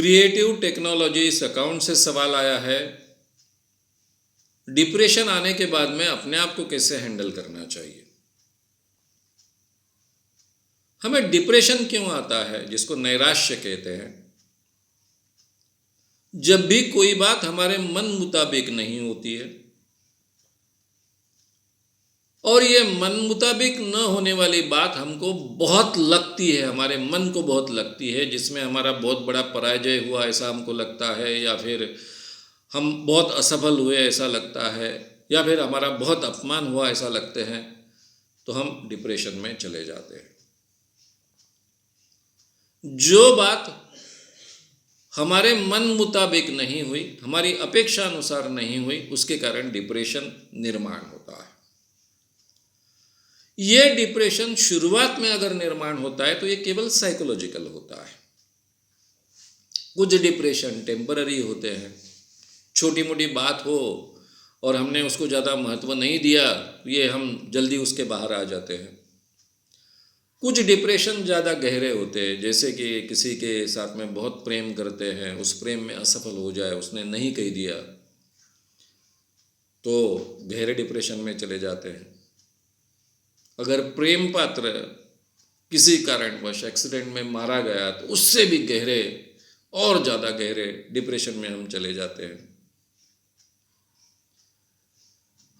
Creative technology इस account से सवाल आया है, डिप्रेशन आने के बाद में अपने आप को कैसे हैंडल करना चाहिए। हमें डिप्रेशन क्यों आता है, जिसको नैराश्य कहते हैं। जब भी कोई बात हमारे मन मुताबिक नहीं होती है, और ये मन मुताबिक न होने वाली बात हमको बहुत लगती है, हमारे मन को बहुत लगती है, जिसमें हमारा बहुत बड़ा पराजय हुआ ऐसा हमको लगता है, या फिर हम बहुत असफल हुए ऐसा लगता है, या फिर हमारा बहुत अपमान हुआ ऐसा लगते हैं, तो हम डिप्रेशन में चले जाते हैं। जो बात हमारे मन मुताबिक नहीं हुई, हमारी अपेक्षा अनुसार नहीं हुई, उसके कारण डिप्रेशन निर्माण होता है। ये डिप्रेशन शुरुआत में अगर निर्माण होता है तो ये केवल साइकोलॉजिकल होता है। कुछ डिप्रेशन टेम्पररी होते हैं, छोटी मोटी बात हो और हमने उसको ज़्यादा महत्व नहीं दिया, ये हम जल्दी उसके बाहर आ जाते हैं। कुछ डिप्रेशन ज़्यादा गहरे होते हैं, जैसे कि किसी के साथ में बहुत प्रेम करते हैं, उस प्रेम में असफल हो जाए, उसने नहीं कह दिया, तो गहरे डिप्रेशन में चले जाते हैं। अगर प्रेम पात्र किसी कारणवश एक्सीडेंट में मारा गया तो उससे भी गहरे और ज़्यादा गहरे डिप्रेशन में हम चले जाते हैं।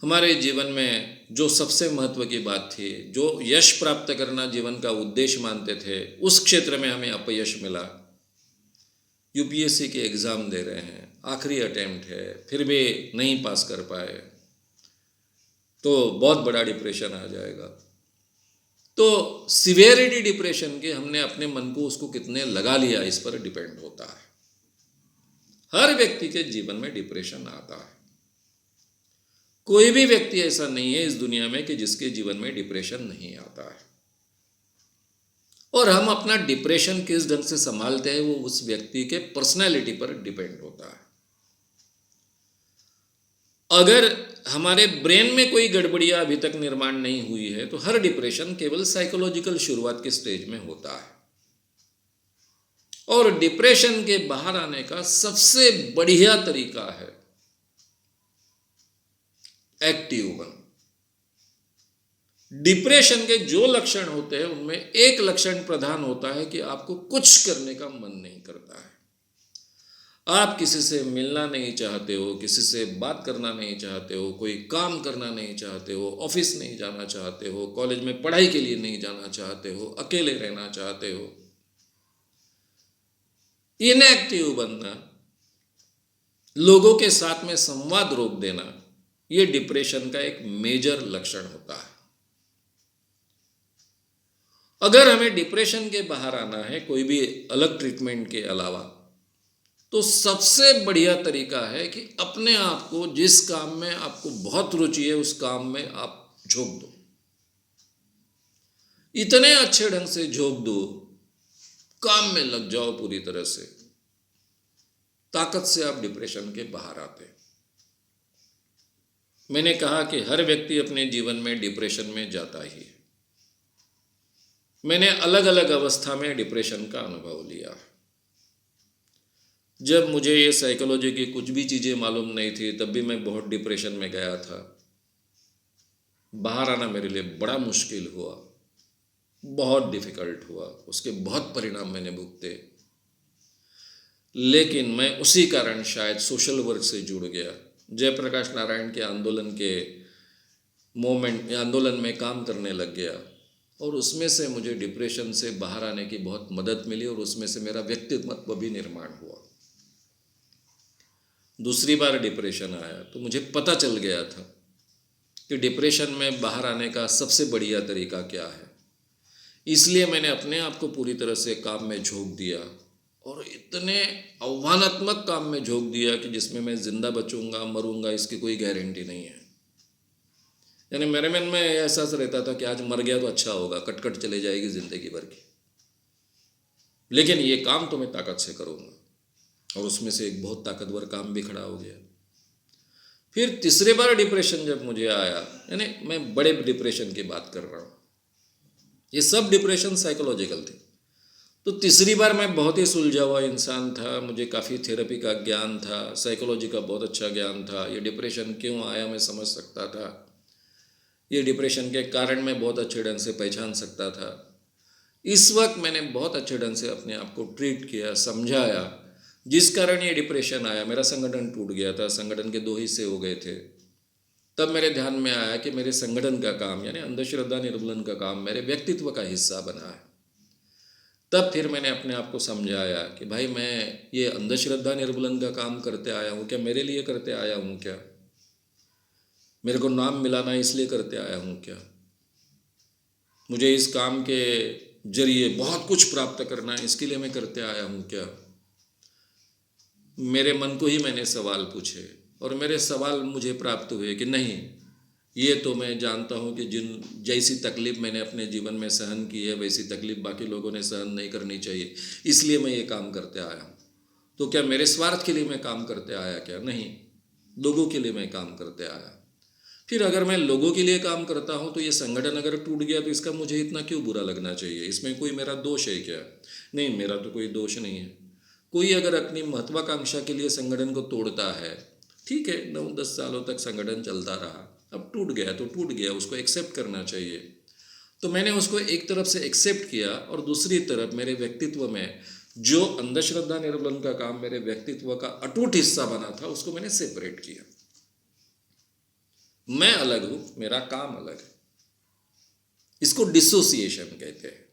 हमारे जीवन में जो सबसे महत्व की बात थी, जो यश प्राप्त करना जीवन का उद्देश्य मानते थे, उस क्षेत्र में हमें अपयश मिला। यूपीएससी के एग्ज़ाम दे रहे हैं, आखिरी अटेम्प्ट है, फिर भी नहीं पास कर पाए, तो बहुत बड़ा डिप्रेशन आ जाएगा। तो सिवियरिटी डिप्रेशन के हमने अपने मन को उसको कितने लगा लिया, इस पर डिपेंड होता है। हर व्यक्ति के जीवन में डिप्रेशन आता है। कोई भी व्यक्ति ऐसा नहीं है इस दुनिया में कि जिसके जीवन में डिप्रेशन नहीं आता है। और हम अपना डिप्रेशन किस ढंग से संभालते हैं वो उस व्यक्ति के पर्सनैलिटी पर डिपेंड होता है। अगर हमारे ब्रेन में कोई गड़बड़ियां अभी तक निर्माण नहीं हुई है तो हर डिप्रेशन केवल साइकोलॉजिकल शुरुआत के स्टेज में होता है। और डिप्रेशन के बाहर आने का सबसे बढ़िया तरीका है एक्टिव वन। डिप्रेशन के जो लक्षण होते हैं उनमें एक लक्षण प्रधान होता है कि आपको कुछ करने का मन नहीं करता है। आप किसी से मिलना नहीं चाहते हो, किसी से बात करना नहीं चाहते हो, कोई काम करना नहीं चाहते हो, ऑफिस नहीं जाना चाहते हो, कॉलेज में पढ़ाई के लिए नहीं जाना चाहते हो, अकेले रहना चाहते हो। इनएक्टिव बनना, लोगों के साथ में संवाद रोक देना, ये डिप्रेशन का एक मेजर लक्षण होता है। अगर हमें डिप्रेशन के बाहर आना है कोई भी अलग ट्रीटमेंट के अलावा, तो सबसे बढ़िया तरीका है कि अपने आप को जिस काम में आपको बहुत रुचि है उस काम में आप झोंक दो। इतने अच्छे ढंग से झोंक दो, काम में लग जाओ पूरी तरह से, ताकत से आप डिप्रेशन के बाहर आते हैं। मैंने कहा कि हर व्यक्ति अपने जीवन में डिप्रेशन में जाता ही है। मैंने अलग अलग अवस्था में डिप्रेशन का अनुभव लिया। जब मुझे ये साइकोलॉजी की कुछ भी चीज़ें मालूम नहीं थी तब भी मैं बहुत डिप्रेशन में गया था। बाहर आना मेरे लिए बड़ा मुश्किल हुआ, बहुत डिफ़िकल्ट हुआ, उसके बहुत परिणाम मैंने भुगते। लेकिन मैं उसी कारण शायद सोशल वर्क से जुड़ गया, जयप्रकाश नारायण के आंदोलन में काम करने लग गया, और उसमें से मुझे डिप्रेशन से बाहर आने की बहुत मदद मिली, और उसमें से मेरा व्यक्तित्व भी निर्माण हुआ। दूसरी बार डिप्रेशन आया तो मुझे पता चल गया था कि डिप्रेशन में बाहर आने का सबसे बढ़िया तरीका क्या है। इसलिए मैंने अपने आप को पूरी तरह से काम में झोंक दिया, और इतने आह्वानात्मक काम में झोंक दिया कि जिसमें मैं जिंदा बचूंगा मरूंगा इसकी कोई गारंटी नहीं है। यानी मेरे मन में एहसास रहता था कि आज मर गया तो अच्छा होगा, कटकट चले जाएगी जिंदगी भर की, लेकिन ये काम तो मैं ताकत से करूंगा। और उसमें से एक बहुत ताकतवर काम भी खड़ा हो गया। फिर तीसरे बार डिप्रेशन जब मुझे आया, यानी मैं बड़े डिप्रेशन की बात कर रहा हूँ, ये सब डिप्रेशन साइकोलॉजिकल थे। तो तीसरी बार मैं बहुत ही सुलझा हुआ इंसान था, मुझे काफ़ी थेरेपी का ज्ञान था, साइकोलॉजी का बहुत अच्छा ज्ञान था, ये डिप्रेशन क्यों आया मैं समझ सकता था, ये डिप्रेशन के कारण मैं बहुत अच्छे ढंग से पहचान सकता था। इस वक्त मैंने बहुत अच्छे ढंग से अपने आप को ट्रीट किया, समझाया, जिस कारण ये डिप्रेशन आया। मेरा संगठन टूट गया था, संगठन के दो हिस्से हो गए थे। तब मेरे ध्यान में आया कि मेरे संगठन का काम यानी अंधश्रद्धा निर्मूलन का काम मेरे व्यक्तित्व का हिस्सा बना है। तब फिर मैंने अपने आप को समझाया कि भाई मैं ये अंधश्रद्धा निर्मूलन का काम करते आया हूँ क्या, मेरे लिए करते आया हूँ क्या, मेरे को नाम मिलाना इसलिए करते आया हूँ क्या, मुझे इस काम के जरिए बहुत कुछ प्राप्त करना है इसके लिए मैं करते आया हूँ क्या। मेरे मन को ही मैंने सवाल पूछे और मेरे सवाल मुझे प्राप्त हुए कि नहीं, ये तो मैं जानता हूँ कि जिन जैसी तकलीफ़ मैंने अपने जीवन में सहन की है वैसी तकलीफ़ बाकी लोगों ने सहन नहीं करनी चाहिए, इसलिए मैं ये काम करते आया हूँ। तो क्या मेरे स्वार्थ के लिए मैं काम करते आया क्या? नहीं, लोगों के लिए मैं काम करते आया। फिर अगर मैं लोगों के लिए काम करता हूँ तो ये संगठन अगर टूट गया तो इसका मुझे इतना क्यों बुरा लगना चाहिए, इसमें कोई मेरा दोष है क्या? नहीं, मेरा तो कोई दोष नहीं है। कोई अगर अपनी महत्वाकांक्षा के लिए संगठन को तोड़ता है, ठीक है, 9-10 सालों तक संगठन चलता रहा, अब टूट गया तो टूट गया, उसको एक्सेप्ट करना चाहिए। तो मैंने उसको एक तरफ से एक्सेप्ट किया और दूसरी तरफ मेरे व्यक्तित्व में जो अंधश्रद्धा निर्मूलन का काम मेरे व्यक्तित्व का अटूट हिस्सा बना था उसको मैंने सेपरेट किया। मैं अलग हूं, मेरा काम अलग है। इसको डिसोसिएशन कहते हैं।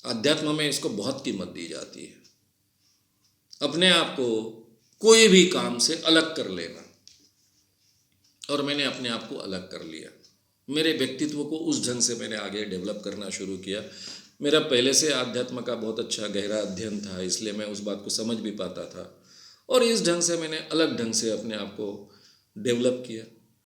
अध्यात्म में इसको बहुत कीमत दी जाती है, अपने आप को कोई भी काम से अलग कर लेना। और मैंने अपने आप को अलग कर लिया, मेरे व्यक्तित्व को उस ढंग से मैंने आगे डेवलप करना शुरू किया। मेरा पहले से आध्यात्म का बहुत अच्छा गहरा अध्ययन था, इसलिए मैं उस बात को समझ भी पाता था और इस ढंग से मैंने अलग ढंग से अपने आप को डेवलप किया।